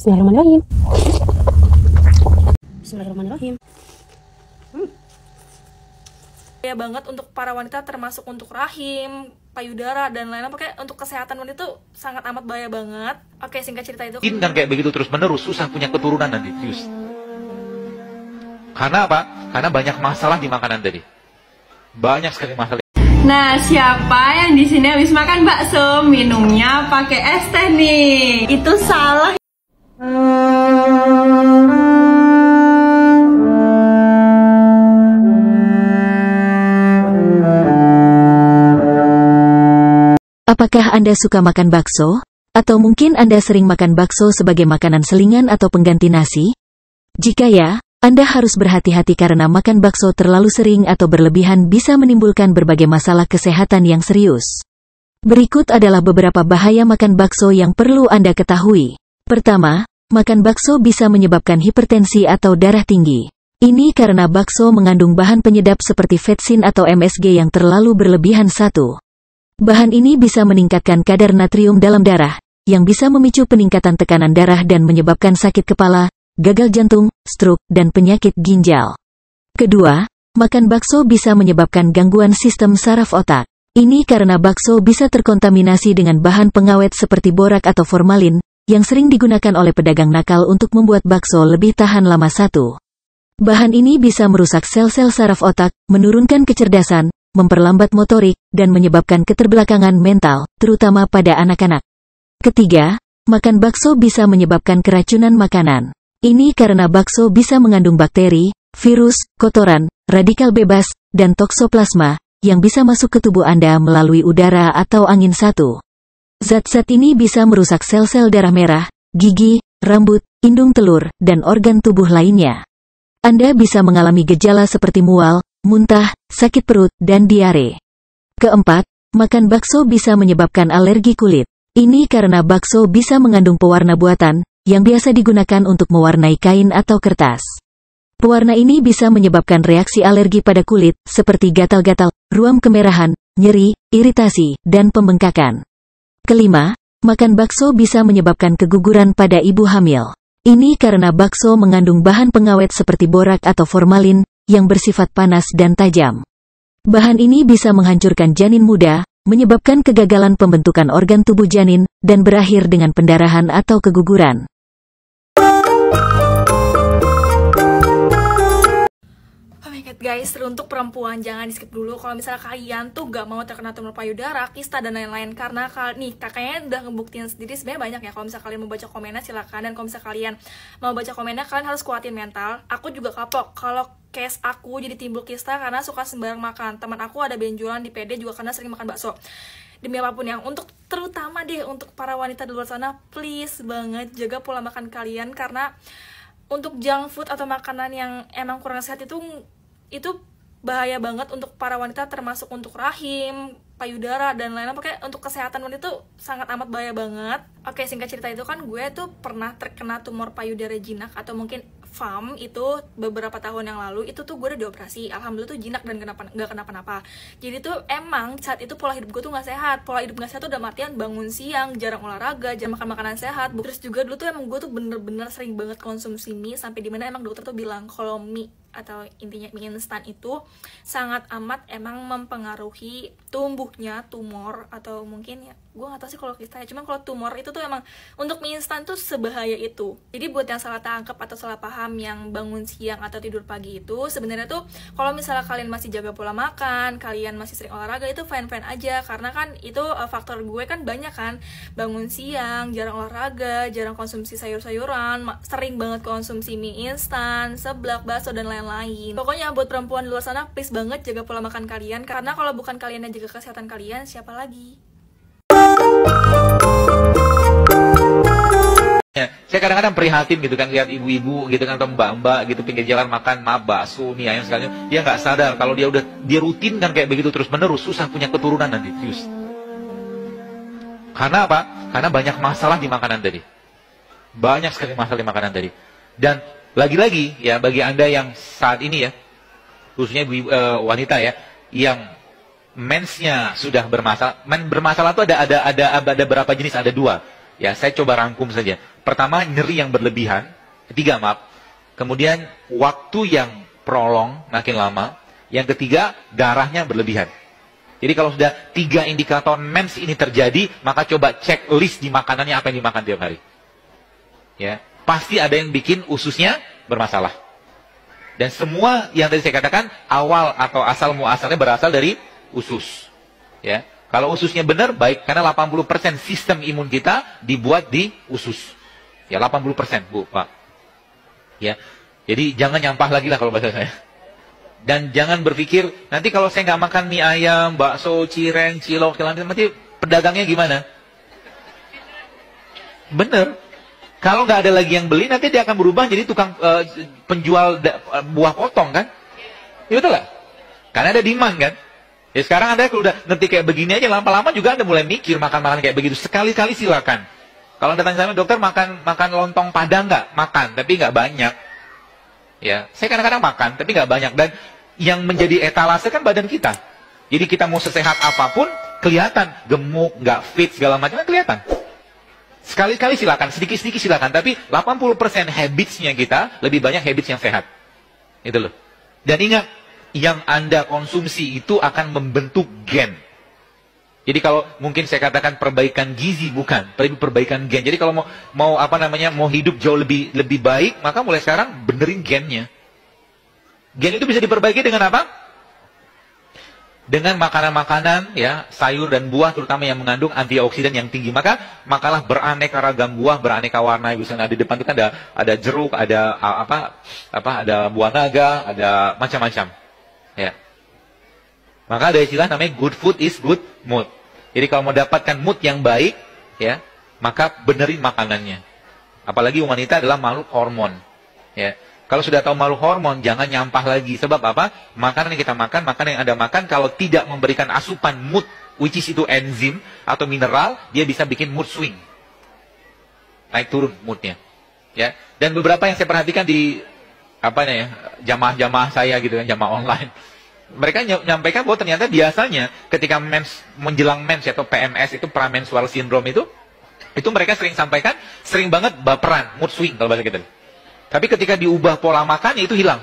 Bismillahirrahmanirrahim. Bismillahirrahmanirrahim. Ya banget untuk para wanita, termasuk untuk rahim, payudara dan lain-lain. Pokoknya untuk kesehatan wanita itu sangat amat bahaya banget. Oke, singkat cerita itu dan kayak begitu terus menerus susah punya keturunan nanti. Karena apa? Karena banyak masalah di makanan tadi. Banyak sekali masalah. Nah, siapa yang di sini habis makan bakso minumnya pakai es teh nih? Itu salah. Apakah Anda suka makan bakso? Atau mungkin Anda sering makan bakso sebagai makanan selingan atau pengganti nasi? Jika ya, Anda harus berhati-hati karena makan bakso terlalu sering atau berlebihan bisa menimbulkan berbagai masalah kesehatan yang serius. Berikut adalah beberapa bahaya makan bakso yang perlu Anda ketahui. Pertama, makan bakso bisa menyebabkan hipertensi atau darah tinggi. Ini karena bakso mengandung bahan penyedap seperti vetsin atau MSG yang terlalu berlebihan. Bahan ini bisa meningkatkan kadar natrium dalam darah, yang bisa memicu peningkatan tekanan darah dan menyebabkan sakit kepala, gagal jantung, stroke, dan penyakit ginjal. Kedua, makan bakso bisa menyebabkan gangguan sistem saraf otak. Ini karena bakso bisa terkontaminasi dengan bahan pengawet seperti borak atau formalin, yang sering digunakan oleh pedagang nakal untuk membuat bakso lebih tahan lama. Bahan ini bisa merusak sel-sel saraf otak, menurunkan kecerdasan, memperlambat motorik, dan menyebabkan keterbelakangan mental, terutama pada anak-anak. Ketiga, makan bakso bisa menyebabkan keracunan makanan. Ini karena bakso bisa mengandung bakteri, virus, kotoran, radikal bebas, dan toksoplasma, yang bisa masuk ke tubuh Anda melalui udara atau angin. Zat-zat ini bisa merusak sel-sel darah merah, gigi, rambut, indung telur, dan organ tubuh lainnya. Anda bisa mengalami gejala seperti mual, muntah, sakit perut, dan diare. Keempat, makan bakso bisa menyebabkan alergi kulit. Ini karena bakso bisa mengandung pewarna buatan, yang biasa digunakan untuk mewarnai kain atau kertas. Pewarna ini bisa menyebabkan reaksi alergi pada kulit, seperti gatal-gatal, ruam kemerahan, nyeri, iritasi, dan pembengkakan. Kelima, makan bakso bisa menyebabkan keguguran pada ibu hamil. Ini karena bakso mengandung bahan pengawet seperti borak atau formalin, yang bersifat panas dan tajam. Bahan ini bisa menghancurkan janin muda, menyebabkan kegagalan pembentukan organ tubuh janin, dan berakhir dengan pendarahan atau keguguran. oh my god guys, untuk perempuan jangan di skip dulu kalau misalnya kalian tuh gak mau terkena tumor payudara, kista, dan lain-lain. Karena nih kakaknya udah ngebuktiin sendiri. Sebenarnya banyak ya, kalau misalnya kalian mau baca komennya silakan. Dan kalau misalnya kalian mau baca komennya, kalian harus kuatin mental. Aku juga kapok kalau case aku jadi timbul kista karena suka sembarang makan. Teman aku ada benjolan di PD juga karena sering makan bakso. Demi apapun yang untuk, terutama deh untuk para wanita di luar sana, please banget jaga pola makan kalian. Karena untuk junk food atau makanan yang emang kurang sehat itu bahaya banget untuk para wanita, termasuk untuk rahim, payudara, dan lain-lain. Pokoknya untuk kesehatan wanita itu sangat amat bahaya banget. Oke, singkat cerita itu kan gue tuh pernah terkena tumor payudara jinak atau mungkin FAM itu beberapa tahun yang lalu. Itu tuh gue udah dioperasi, alhamdulillah tuh jinak dan gak kenapa-napa. Jadi tuh emang saat itu pola hidup gue tuh gak sehat. Pola hidup gak sehat tuh udah artian bangun siang, jarang olahraga, jarang makan makanan sehat. Terus juga dulu tuh emang gue tuh bener-bener sering banget konsumsi mie, sampai dimana emang dokter tuh bilang kalau mie atau intinya mie instan itu sangat amat emang mempengaruhi tumbuhnya tumor, atau mungkin ya gue gak tahu sih kalau kista ya, cuman kalau tumor itu tuh emang untuk mie instan tuh sebahaya itu. Jadi buat yang salah tangkap atau salah paham yang bangun siang atau tidur pagi itu, sebenarnya tuh kalau misalnya kalian masih jaga pola makan, kalian masih sering olahraga, itu fine-fine aja. Karena kan itu faktor gue kan banyak kan, bangun siang, jarang olahraga, jarang konsumsi sayur-sayuran, sering banget konsumsi mie instan, seblak, bakso, dan lain-lain. Pokoknya buat perempuan di luar sana, please banget jaga pola makan kalian. Karena kalau bukan kalian yang jaga kesehatan kalian, siapa lagi? Saya kadang-kadang prihatin gitu kan, lihat ibu-ibu gitu kan, atau mbak-mbak gitu pinggir jalan makan bakso, mie ayam sekalian. Dia nggak sadar kalau dia rutin kan kayak begitu terus menerus, susah punya keturunan nanti. Karena apa? Karena banyak masalah di makanan tadi. Banyak sekali masalah di makanan tadi. Dan lagi-lagi ya, bagi Anda yang saat ini ya, khususnya wanita ya, yang mensnya sudah bermasalah. Bermasalah itu ada berapa jenis? Ada dua. Ya, saya coba rangkum saja. Pertama, nyeri yang berlebihan. Ketiga, maaf. Kemudian, waktu yang prolong, makin lama. Yang ketiga, darahnya berlebihan. Jadi kalau sudah 3 indikator mens ini terjadi, maka coba cek list di makanannya apa yang dimakan tiap hari. Ya, pasti ada yang bikin ususnya bermasalah. Dan semua yang tadi saya katakan, awal atau asal muasalnya berasal dari usus. Ya, kalau ususnya benar, baik, karena 80% sistem imun kita dibuat di usus. Ya, 80%, Bu, Pak. Ya, jadi jangan nyampah lagi lah kalau bahasa saya. Dan jangan berpikir, nanti kalau saya nggak makan mie ayam, bakso, cireng, cilok, nanti pedagangnya gimana? Bener. Kalau nggak ada lagi yang beli, nanti dia akan berubah jadi tukang penjual buah potong, kan? Ya betul lah. Karena ada demand, kan? Ya sekarang Anda kalau udah ngerti kayak begini aja, lama-lama juga Anda mulai mikir makan-makan kayak begitu. Sekali-kali silakan. Kalau Anda tanya sama dokter, makan lontong padang nggak? Makan, tapi nggak banyak. Ya, saya kadang-kadang makan, tapi nggak banyak. Dan yang menjadi etalase kan badan kita. Jadi kita mau sesehat apapun, kelihatan. Gemuk, nggak fit, segala macam, kelihatan. Sekali-kali silakan, sedikit-sedikit silakan. Tapi 80% habits-nya kita, lebih banyak habits yang sehat. Itu loh. Dan ingat, yang Anda konsumsi itu akan membentuk gen. Jadi kalau mungkin saya katakan perbaikan gizi, bukan, tapi perbaikan gen. Jadi kalau mau hidup jauh lebih baik, maka mulai sekarang benerin gennya. Gen itu bisa diperbaiki dengan apa? Dengan makanan-makanan, ya, sayur dan buah, terutama yang mengandung antioksidan yang tinggi. Maka makalah beraneka ragam buah, beraneka warna. Misalnya di depan itu kan ada jeruk, ada ada buah naga, ada macam-macam. Ya. Maka ada istilah namanya good food is good mood. Jadi kalau mau dapatkan mood yang baik, ya, maka benerin makanannya. Apalagi wanita adalah makhluk hormon. Ya. Kalau sudah tahu makhluk hormon, jangan nyampah lagi. Sebab apa? Makanan yang kita makan, makanan yang Anda makan, kalau tidak memberikan asupan mood, which is itu enzim atau mineral, dia bisa bikin mood swing. Naik turun moodnya. Ya. Dan beberapa yang saya perhatikan di jamaah-jamaah saya gitu kan, jamaah online. Mereka nyampaikan bahwa ternyata biasanya ketika menjelang mens atau PMS itu pramenstrual syndrome itu mereka sering sampaikan, sering banget baperan, mood swing kalau bahasa kita. Tapi ketika diubah pola makannya itu hilang.